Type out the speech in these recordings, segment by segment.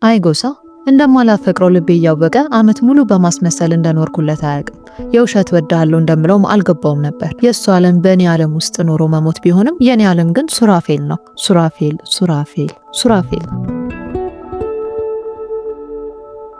አይ ጎሳ እንደማላፈቅረው ልቤ እያወቀ አመት ሙሉ በማስመሰል እንደኖርኩለት አያውቅም። የውሸት ወድሃለሁ እንደምለውም አልገባውም ነበር። የእሱ ዓለም በእኔ ዓለም ውስጥ ኖሮ መሞት ቢሆንም የኔ ዓለም ግን ሱራፌል ነው። ሱራፌል ሱራፌል ሱራፌል።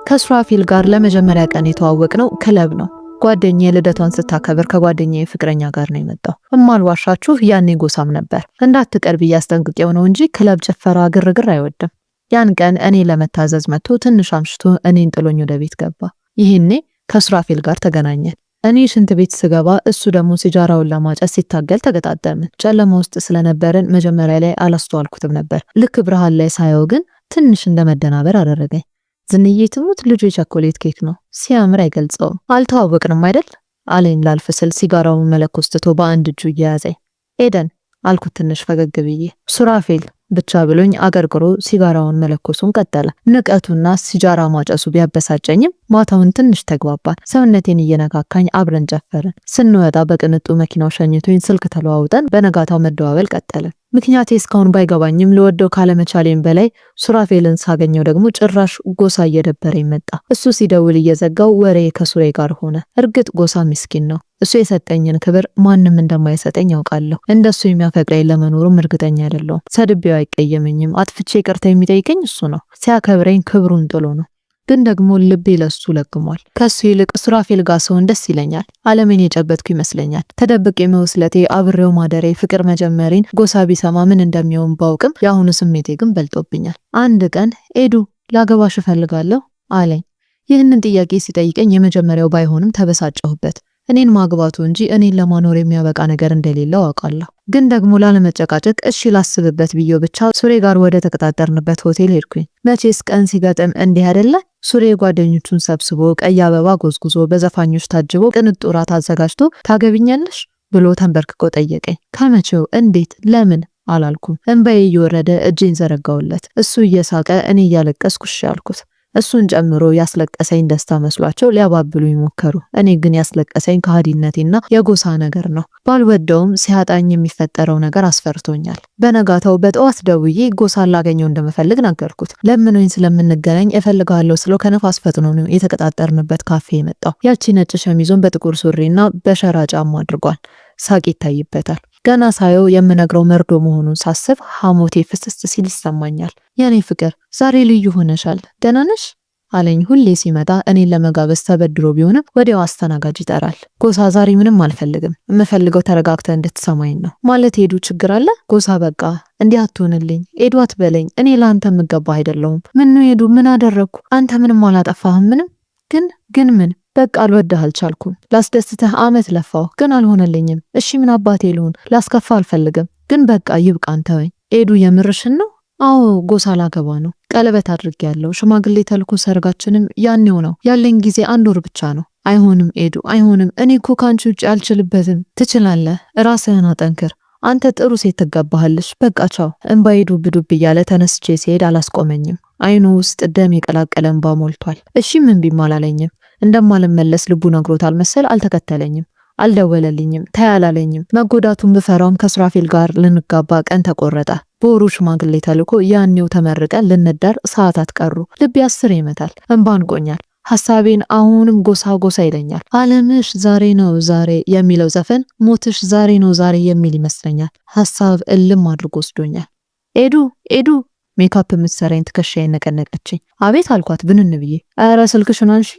ከሱራፌል ጋር ለመጀመሪያ ቀን የተዋወቅነው ክለብ ነው። ጓደኛዬ ልደቷን ስታከብር ከጓደኛዬ ፍቅረኛ ጋር ነው የመጣው። እማልዋሻችሁ ያኔ ጎሳም ነበር። እንዳትቀርብ እያስጠንቅቄው ነው እንጂ ክለብ ጭፈራ፣ ግርግር አይወድም። ያን ቀን እኔ ለመታዘዝ መጥቶ ትንሽ አምሽቶ እኔን ጥሎኝ ወደ ቤት ገባ። ይሄኔ ከሱራፌል ጋር ተገናኘን። እኔ ሽንት ቤት ስገባ እሱ ደግሞ ሲጃራውን ለማጨስ ሲታገል ተገጣጠምን። ጨለማ ውስጥ ስለነበረን መጀመሪያ ላይ አላስተዋልኩትም ነበር። ልክ ብርሃን ላይ ሳየው ግን ትንሽ እንደመደናበር አደረገኝ። ዝንዬ ትሙት ልጁ የቸኮሌት ኬክ ነው፣ ሲያምር አይገልጸውም። አልተዋወቅንም አይደል አለኝ ላልፍ ስል ሲጋራውን መለኮስ ትቶ በአንድ እጁ እየያዘኝ። ኤደን አልኩት ትንሽ ፈገግ ብዬ። ሱራፌል ብቻ ብሎኝ አገርግሮ ሲጋራውን መለኮሱን ቀጠለ። ንቀቱና ሲጃራ ማጨሱ ቢያበሳጨኝም ማታውን ትንሽ ተግባባን። ሰውነቴን እየነካካኝ አብረን ጨፈርን። ስንወጣ በቅንጡ መኪናው ሸኝቶኝ ስልክ ተለዋውጠን በነጋታው መደዋወል ቀጠልን። ምክንያቴ እስካሁን ባይገባኝም ለወደው ካለመቻሌም በላይ ሱራፌልን ሳገኘው ደግሞ ጭራሽ ጎሳ እየደበረኝ መጣ። እሱ ሲደውል እየዘጋው ወሬ ከሱሬ ጋር ሆነ። እርግጥ ጎሳ ምስኪን ነው። እሱ የሰጠኝን ክብር ማንም እንደማይሰጠኝ ያውቃለሁ። እንደሱ የሚያፈቅረኝ ለመኖሩም እርግጠኛ አይደለሁም። ሰድቤው አይቀየመኝም። አጥፍቼ ይቅርታ የሚጠይቀኝ እሱ ነው። ሲያከብረኝ ክብሩን ጥሎ ነው። ግን ደግሞ ልቤ ለሱ ለግሟል። ከሱ ይልቅ ሱራፌል ጋር ሰውን ደስ ይለኛል። ዓለምን የጨበጥኩ ይመስለኛል። ተደብቄ መውስለቴ፣ አብሬው ማደሬ፣ ፍቅር መጀመሪን ጎሳ ቢሰማ ምን እንደሚሆን ባውቅም የአሁኑ ስሜቴ ግን በልጦብኛል። አንድ ቀን ኤዱ ላገባሽ እፈልጋለሁ አለኝ። ይህንን ጥያቄ ሲጠይቀኝ የመጀመሪያው ባይሆንም ተበሳጨሁበት። እኔን ማግባቱ እንጂ እኔን ለማኖር የሚያበቃ ነገር እንደሌለው አውቃለሁ። ግን ደግሞ ላለመጨቃጨቅ እሺ ላስብበት ብዬ ብቻ ሱሬ ጋር ወደ ተቀጣጠርንበት ሆቴል ሄድኩኝ። መቼስ ቀን ሲገጥም እንዲህ አይደለ? ሱሬ ጓደኞቹን ሰብስቦ ቀይ አበባ ጎዝጉዞ በዘፋኞች ታጅቦ ቅንጡ ራት አዘጋጅቶ ታገቢኛለሽ ብሎ ተንበርክኮ ጠየቀኝ። ከመቼው፣ እንዴት፣ ለምን አላልኩም። እንባዬ እየወረደ እጄን ዘረጋውለት። እሱ እየሳቀ እኔ እያለቀስኩ እሺ አልኩት። እሱን ጨምሮ ያስለቀሰኝ ደስታ መስሏቸው ሊያባብሉ ይሞከሩ። እኔ ግን ያስለቀሰኝ ከሃዲነቴና የጎሳ ነገር ነው። ባልወደውም ሲያጣኝ የሚፈጠረው ነገር አስፈርቶኛል። በነጋታው በጠዋት ደውዬ ጎሳ ላገኘው እንደምፈልግ ነገርኩት። ለምኖኝ ስለምንገናኝ እፈልጋለሁ ስለው ከነፋስ ፈጥኖ ነው የተቀጣጠርንበት ካፌ የመጣው። ያቺ ነጭ ሸሚዞን በጥቁር ሱሪና በሸራ ጫማ አድርጓል። ሳቅ ይታይበታል። ገና ሳየው የምነግረው መርዶ መሆኑን ሳስብ ሐሞቴ ፍስስ ሲል ይሰማኛል። የኔ ፍቅር ዛሬ ልዩ ሆነሻል፣ ደህና ነሽ አለኝ። ሁሌ ሲመጣ እኔን ለመጋበዝ ተበድሮ ቢሆንም ወዲያው አስተናጋጅ ይጠራል። ጎሳ ዛሬ ምንም አልፈልግም፣ የምፈልገው ተረጋግተ እንድትሰማኝ ነው። ማለት ሄዱ ችግር አለ? ጎሳ በቃ እንዲህ አትሆንልኝ፣ ኤዱ አትበለኝ። እኔ ለአንተ የምገባ አይደለሁም። ምን ነው ሄዱ፣ ምን አደረግኩ? አንተ ምንም አላጠፋህም። ምንም ግን ምን በቃ አልወድህ አልቻልኩም። ላስደስትህ አመት ለፋው ግን አልሆነልኝም። እሺ ምን አባቴ ልሁን? ላስከፋ አልፈልግም ግን በቃ ይብቃን ተወኝ። ኤዱ የምርሽን ነው? አዎ ጎሳ ላገባ ነው። ቀለበት አድርጌያለሁ። ሽማግሌ ተልኮ ሰርጋችንም ያኔው ነው። ያለኝ ጊዜ 1 ወር ብቻ ነው። አይሆንም ኤዱ አይሆንም። እኔ እኮ ካንቺ ውጭ አልችልበትም። ትችላለህ። ራስህን አጠንክር። አንተ ጥሩ ሴት ትገባሃለሽ። በቃ ቻው። እንባዬ ዱብ ዱብ እያለ ተነስቼ ሲሄድ አላስቆመኝም። አይኑ ውስጥ ደም የቀላቀለ እንባ ሞልቷል። እሺ ምን ቢማላለኝም እንደማልመለስ ልቡ ነግሮታል መሰል። አልተከተለኝም፣ አልደወለልኝም፣ ታያላለኝም። መጎዳቱን ብፈራውም ከሱራፌል ጋር ልንጋባ ቀን ተቆረጠ። በወሩ ሽማግሌ ተልኮ ያኔው ተመርቀን ልንዳር ሰዓታት ቀሩ። ልቤ 10 ይመታል። እንባን ቆኛል። ሐሳቤን አሁንም ጎሳ ጎሳ ይለኛል። ዓለምሽ ዛሬ ነው ዛሬ የሚለው ዘፈን ሞትሽ ዛሬ ነው ዛሬ የሚል ይመስለኛል። ሐሳብ እልም አድርጎ ወስዶኛል። ኤዱ ሜካፕ የምትሰራኝ ትከሻዬን ነቀነቀችኝ። አቤት አልኳት ብንን ብዬ። ኧረ ስልክሽን አንሺ።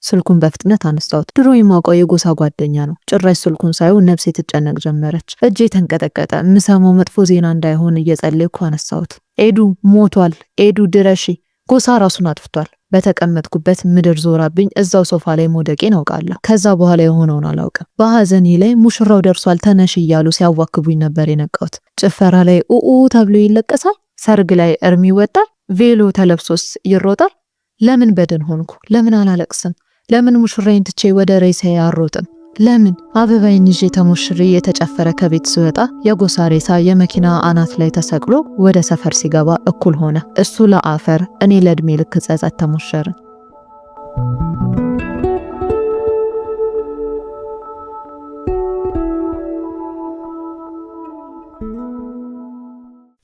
ስልኩን በፍጥነት አነሳሁት። ድሮ የማውቀው የጎሳ ጓደኛ ነው። ጭራሽ ስልኩን ሳይው ነፍሴ ትጨነቅ ጀመረች። እጄ ተንቀጠቀጠ። ምሰማው መጥፎ ዜና እንዳይሆን እየጸለይኩ አነሳሁት። ኤዱ ሞቷል፣ ኤዱ ድረሺ። ጎሳ ራሱን አጥፍቷል። በተቀመጥኩበት ምድር ዞራብኝ። እዛው ሶፋ ላይ መውደቄን አውቃለሁ። ከዛ በኋላ የሆነውን አላውቅም። በሐዘኔ ላይ ሙሽራው ደርሷል ተነሽ እያሉ ሲያዋክቡኝ ነበር የነቃሁት። ጭፈራ ላይ ኡኡ ተብሎ ይለቀሳል። ሰርግ ላይ እርም ይወጣል። ቬሎ ተለብሶስ ይሮጣል። ለምን በደን ሆንኩ? ለምን አላለቅስም? ለምን ሙሽራዬን ትቼ ወደ ሬሳዬ አልሮጥም? ለምን አበባዬን ይዤ ተሞሽሬ የተጨፈረ ከቤት ስወጣ የጎሳ ሬሳ የመኪና አናት ላይ ተሰቅሎ ወደ ሰፈር ሲገባ እኩል ሆነ። እሱ ለአፈር እኔ ለእድሜ ልክ ጸጸት ተሞሸርን።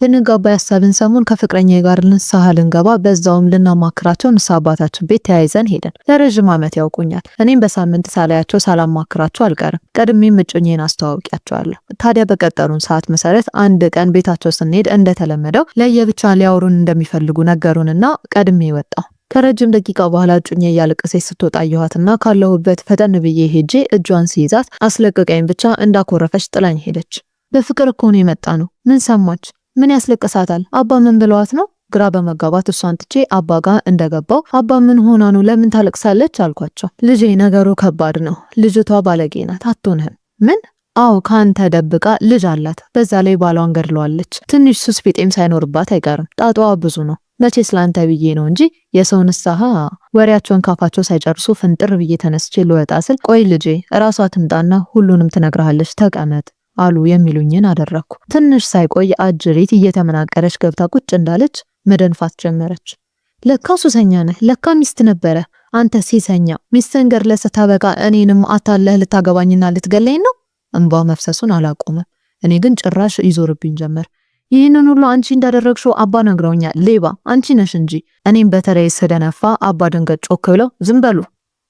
ልንጋባ ያሰብን ሰሞን ከፍቅረኛዬ ጋር ንስሐ ልንገባ በዛውም ልናማክራቸው ንስሐ አባታችን ቤት ተያይዘን ሄደን ለረጅም ዓመት ያውቁኛል። እኔም በሳምንት ሳላያቸው ሳላማክራቸው አልቀርም። ቀድሜም እጮኜን አስተዋውቂያቸዋለሁ። ታዲያ በቀጠሩን ሰዓት መሰረት አንድ ቀን ቤታቸው ስንሄድ እንደተለመደው ለየብቻ ሊያወሩን እንደሚፈልጉ ነገሩንና ቀድሜ ወጣሁ። ከረጅም ደቂቃ በኋላ እጮኜ እያለቀሰች ስትወጣ አየኋትና ካለሁበት ፈጠን ብዬ ሄጄ እጇን ሲይዛት አስለቀቀኝ ብቻ እንዳኮረፈች ጥላኝ ሄደች። በፍቅር እኮ ነው የመጣ ነው። ምን ሰማች? ምን ያስለቅሳታል? አባ ምን ብለዋት ነው? ግራ በመጋባት እሷን ትቼ አባ ጋር እንደገባው አባ ምን ሆና ነው? ለምን ታለቅሳለች? አልኳቸው። ልጄ ነገሩ ከባድ ነው። ልጅቷ ባለጌ ናት። አትሆንህም። ምን? አዎ ካንተ ደብቃ ልጅ አላት። በዛ ላይ ባሏን ገድለዋለች። ትንሽ ሱስ ፊጤም ሳይኖርባት አይቀርም። ጣጣዋ ብዙ ነው። መቼ ስላንተ ብዬ ነው እንጂ የሰው ንስሐ። ወሬያቸውን ካፋቸው ሳይጨርሱ ፍንጥር ብዬ ተነስቼ ልወጣ ስል ቆይ ልጄ እራሷ ትምጣና ሁሉንም ትነግርሃለች፣ ተቀመጥ አሉ። የሚሉኝን አደረኩ። ትንሽ ሳይቆይ አጅሪት እየተመናቀረች ገብታ ቁጭ እንዳለች መደንፋት ጀመረች። ለካ ሱሰኛ ነህ፣ ለካ ሚስት ነበረ። አንተ ሲሰኛ ሚስትን ገድለህ ስታበቃ እኔንም አታለህ ልታገባኝና ልትገለኝ ነው? እንባ መፍሰሱን አላቆመም። እኔ ግን ጭራሽ ይዞርብኝ ጀመር። ይህንን ሁሉ አንቺ እንዳደረግሽው አባ ነግረውኛል። ሌባ አንቺ ነሽ እንጂ። እኔም በተለይ ስደነፋ አባ ድንገት ጮክ ብለው ዝም በሉ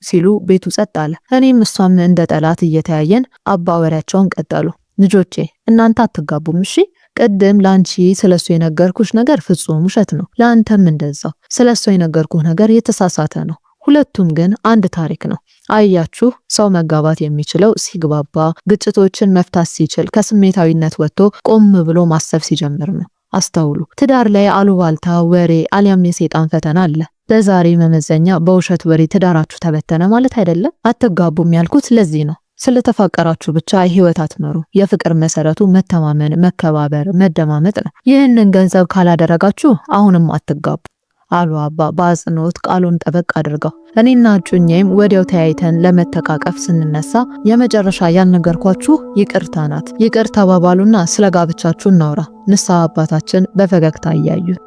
ሲሉ ቤቱ ጸጥ አለ። እኔም እሷም እንደ ጠላት እየተያየን አባ ወሬያቸውን ቀጠሉ። ልጆቼ እናንተ አትጋቡም እሺ? ቅድም ላንቺ ስለሱ የነገርኩሽ ነገር ፍጹም ውሸት ነው። ለአንተም እንደዛው ስለሱ የነገርኩህ ነገር የተሳሳተ ነው። ሁለቱም ግን አንድ ታሪክ ነው። አያችሁ፣ ሰው መጋባት የሚችለው ሲግባባ፣ ግጭቶችን መፍታት ሲችል፣ ከስሜታዊነት ወጥቶ ቆም ብሎ ማሰብ ሲጀምር ነው። አስተውሉ። ትዳር ላይ አሉባልታ ወሬ አሊያም የሰይጣን ፈተና አለ። በዛሬ መመዘኛ በውሸት ወሬ ትዳራችሁ ተበተነ ማለት አይደለም። አትጋቡም ያልኩት ለዚህ ነው። ስለተፋቀራችሁ ብቻ ህይወት አትመሩ። የፍቅር መሰረቱ መተማመን፣ መከባበር፣ መደማመጥ ነው። ይህንን ገንዘብ ካላደረጋችሁ አሁንም አትጋቡ አሉ አባ በአጽንኦት ቃሉን ጠበቅ አድርገው። እኔና እጮኛዬም ወዲያው ተያይተን ለመተቃቀፍ ስንነሳ የመጨረሻ ያልነገርኳችሁ ይቅርታ ናት። ይቅር ተባባሉና ስለ ጋብቻችሁ እናውራ። ንስሐ አባታችን በፈገግታ እያዩን